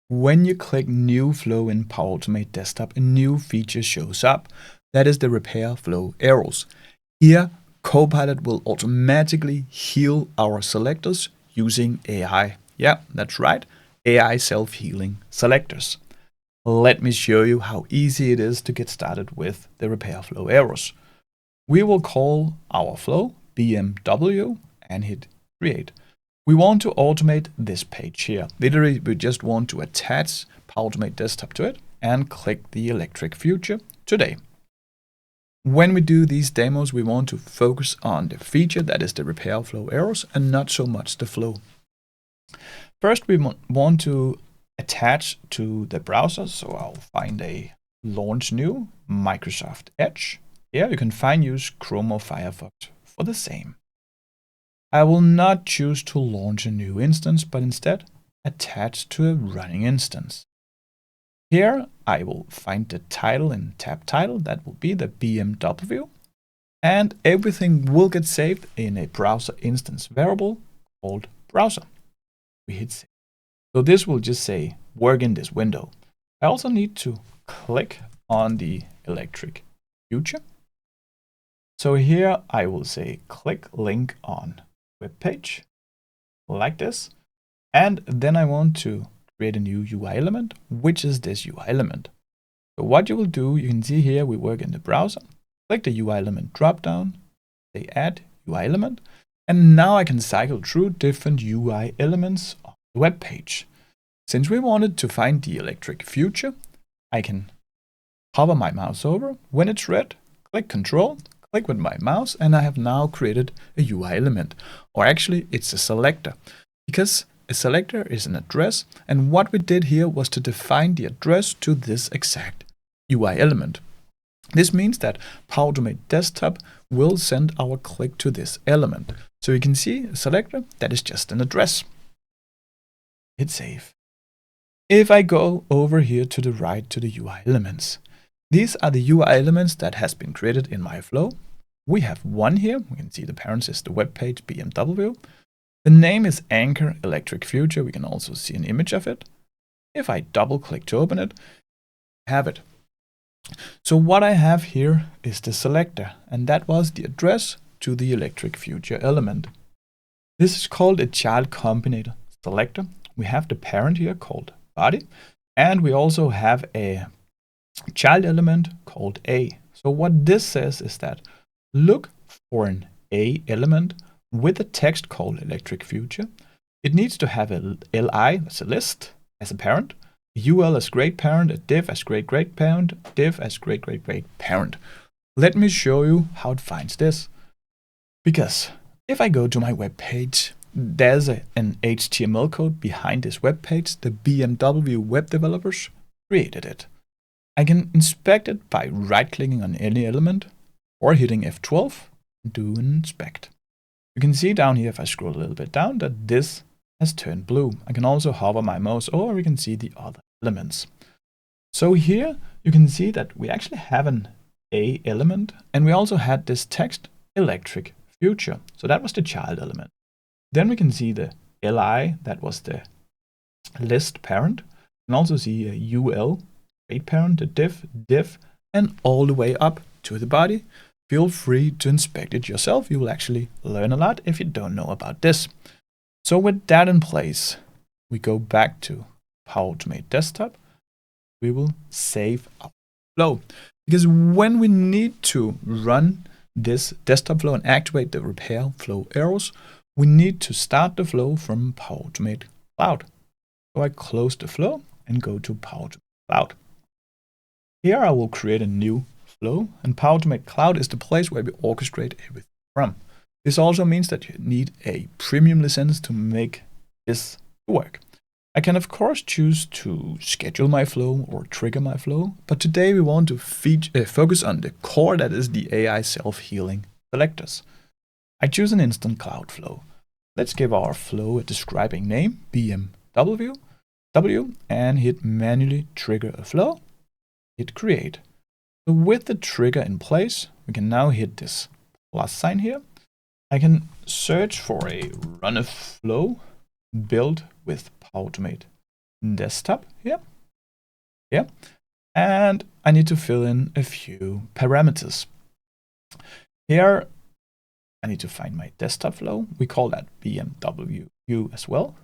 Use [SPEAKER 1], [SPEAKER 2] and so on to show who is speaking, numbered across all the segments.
[SPEAKER 1] when you click New Flow in Power Automate Desktop, a new feature shows up. That is the Repair Flow Arrows. Here, Copilot will automatically heal our selectors using AI. Yeah, that's right, AI self-healing selectors. Let me show you how easy it is to get started with the Repair Flow Arrows. We will call our flow BMW and hit Create. We want to automate this page here. Literally, we just want to attach Power Automate Desktop to it and click the electric future today. When we do these demos, we want to focus on the feature, that is the Repair Flow Arrows, and not so much the flow. First, we want to attach to the browser, so I'll find a Launch New Microsoft Edge. Here you can use Chrome or Firefox for the same. I will not choose to launch a new instance, but instead attach to a running instance. Here I will find the title in tab title, that will be the BMW, and everything will get saved in a browser instance variable called browser. We hit save. So this will just say work in this window. I also need to click on the electric future. So here I will say click link on web page like this, and then I want to create a new UI element, which is this UI element. So what you will do, you can see here we work in the browser, click the UI element drop down, say add UI element, and now I can cycle through different UI elements on the web page. Since we wanted to find the electric future, I can hover my mouse over. When it's red, click Control, click with my mouse, and I have now created a UI element. Or actually, it's a selector, because a selector is an address, and what we did here was to define the address to this exact UI element. This means that Power Automate Desktop will send our click to this element. So you can see a selector that is just an address. Hit save. If I go over here to the right to the UI elements, these are the UI elements that has been created in my flow. We have one here. We can see the parent is the web page BMW. The name is Anchor Electric Future. We can also see an image of it. If I double click to open it, I have it. So what I have here is the selector, and that was the address to the electric future element. This is called a child combinator selector. We have the parent here called body, and we also have a child element called A. So what this says is that look for an A element with a text called electric future. It needs to have a li, that's a list, as a parent, a ul as great parent, a div as great great parent, div as great great great parent. Let me show you how it finds this. Because if I go to my web page, there's an HTML code behind this web page. The BMW web developers created it. I can inspect it by right-clicking on any element or hitting F12 and do an inspect. You can see down here, if I scroll a little bit down, that this has turned blue. I can also hover my mouse over, we can see the other elements. So here you can see that we actually have an A element, and we also had this text electric future. So that was the child element. Then we can see the li, that was the list parent. You can also see a ul, great parent, a div, and all the way up to the body. Feel free to inspect it yourself. You will actually learn a lot if you don't know about this. So with that in place, we go back to Power Automate Desktop. We will save our flow. Because when we need to run this desktop flow and activate the repair flow arrows, we need to start the flow from Power Automate Cloud. So I close the flow and go to Power Automate Cloud. Here I will create a new flow, and Power Automate Cloud is the place where we orchestrate everything from. This also means that you need a premium license to make this work. I can of course choose to schedule my flow or trigger my flow, but today we want to focus on the core, that is the AI self-healing selectors. I choose an instant cloud flow. Let's give our flow a describing name, BMW, and hit manually trigger a flow, hit create. So with the trigger in place, we can now hit this plus sign here. I can search for a run a flow built with Power Automate desktop here, and I need to fill in a few parameters. Here, I need to find my desktop flow. We call that BMW as well.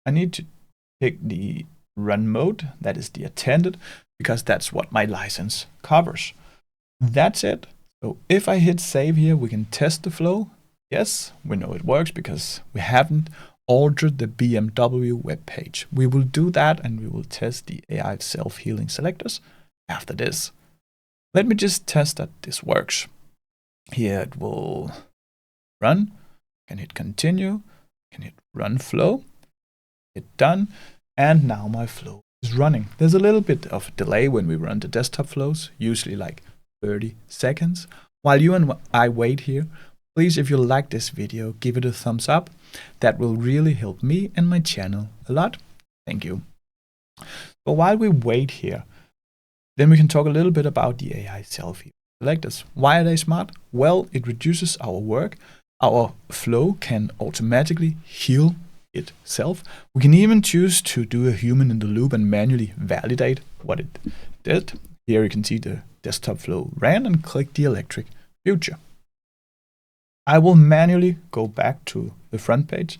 [SPEAKER 1] I need to pick the run mode, that is the attended, because that's what my license covers. That's it. So if I hit save here, we can test the flow. Yes, we know it works because we haven't altered the BMW web page. We will do that and we will test the AI self-healing selectors after this. Let me just test that this works. Here it will run. I can hit continue, I can hit run flow, hit done, and now my flow is running. There's a little bit of delay when we run the desktop flows, usually like 30 seconds. While you and I wait here, please, if you like this video, give it a thumbs up. That will really help me and my channel a lot. Thank you. But while we wait here, then we can talk a little bit about the AI self-healing selectors. Why are they smart? Well, it reduces our work. Our flow can automatically heal itself. We can even choose to do a human in the loop and manually validate what it did. Here you can see the desktop flow ran and click the electric future. I will manually go back to the front page,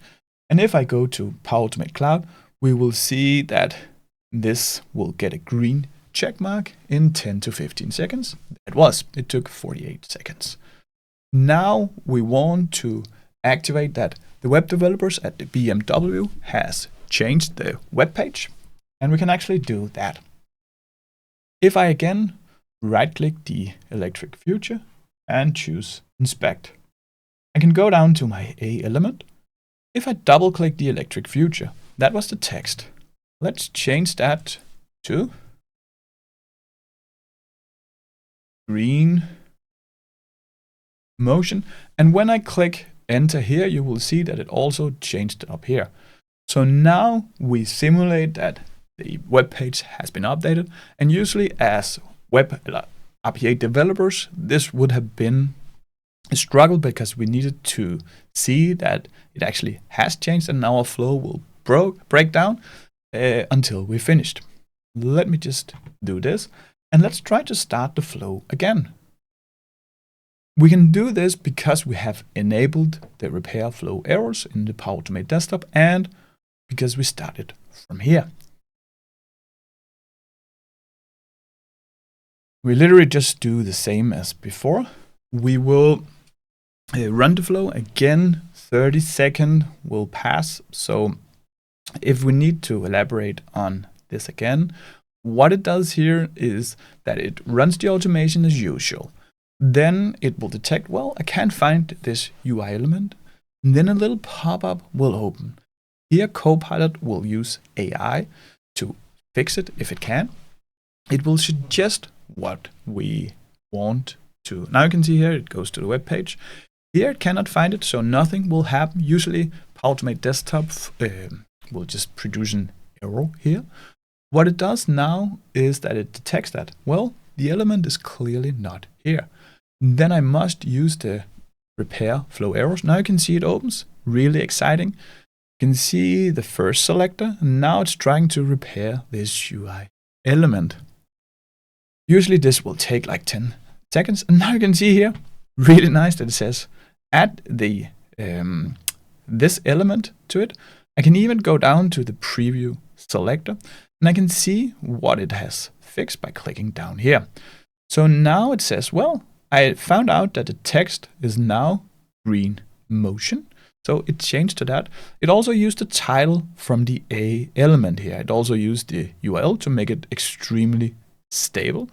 [SPEAKER 1] and if I go to Power Automate Cloud, we will see that this will get a green check mark in 10 to 15 seconds. It took 48 seconds. Now we want to activate that the web developers at the BMW has changed the web page, and we can actually do that. If I again right-click the electric future and choose inspect, I can go down to my A element. If I double-click the electric future, that was the text. Let's change that to green motion. And when I click enter here, you will see that it also changed up here. So now we simulate that the web page has been updated. And usually as web API developers, this would have been a struggle because we needed to see that it actually has changed, and our flow will break down until we finished. Let me just do this, and let's try to start the flow again. We can do this because we have enabled the repair flow errors in the Power Automate desktop, and because we started from here. We literally just do the same as before. We will run the flow again. 30 seconds will pass. So if we need to elaborate on this again, what it does here is that it runs the automation as usual. Then it will detect, well, I can't find this UI element. And then a little pop-up will open. Here, Copilot will use AI to fix it if it can. It will suggest what we want to. Now you can see here it goes to the web page. Here it cannot find it, so nothing will happen. Usually Power Automate Desktop will just produce an error here. What it does now is that it detects that, well, the element is clearly not here. Then I must use the repair flow errors. Now you can see it opens, really exciting. You can see the first selector, and now it's trying to repair this UI element. Usually this will take like 10 seconds, and now you can see here, really nice that it says add the this element to it. I can even go down to the preview selector, and I can see what it has fixed by clicking down here. So now it says, well, I found out that the text is now green motion. So it changed to that. It also used the title from the A element here. It also used the URL to make it extremely stable.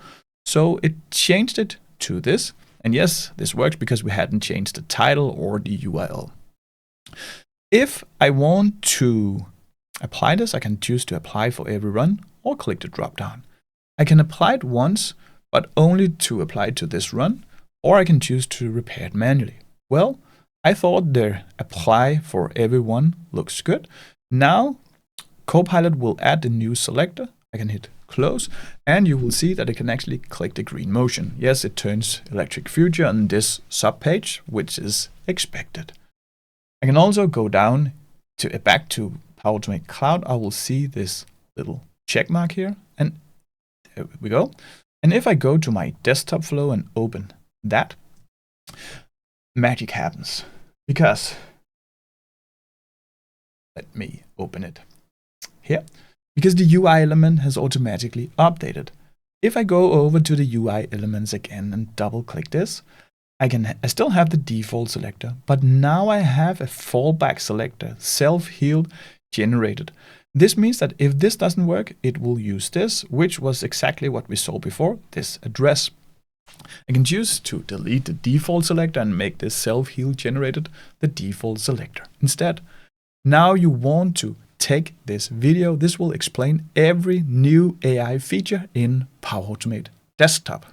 [SPEAKER 1] So it changed it to this. And yes, this works because we hadn't changed the title or the URL. If I want to apply this, I can choose to apply for every run or click the drop down. I can apply it once, but only to apply to this run, or I can choose to repair it manually. Well, I thought the apply for everyone looks good. Now, Copilot will add the new selector. I can hit close, and you will see that it can actually click the green motion. Yes, it turns electric future on this subpage, which is expected. I can also go down to back to Power Automate Cloud. I will see this little check mark here, and there we go. And if I go to my desktop flow and open that, magic happens, because let me open it here, because the UI element has automatically updated. If I go over to the UI elements again and double click this, I still have the default selector, but now I have a fallback selector, self-healed, generated. This means that if this doesn't work, it will use this, which was exactly what we saw before, this address. I can choose to delete the default selector and make this self-healed generated the default selector instead. Now you want to take this video. This will explain every new AI feature in Power Automate Desktop.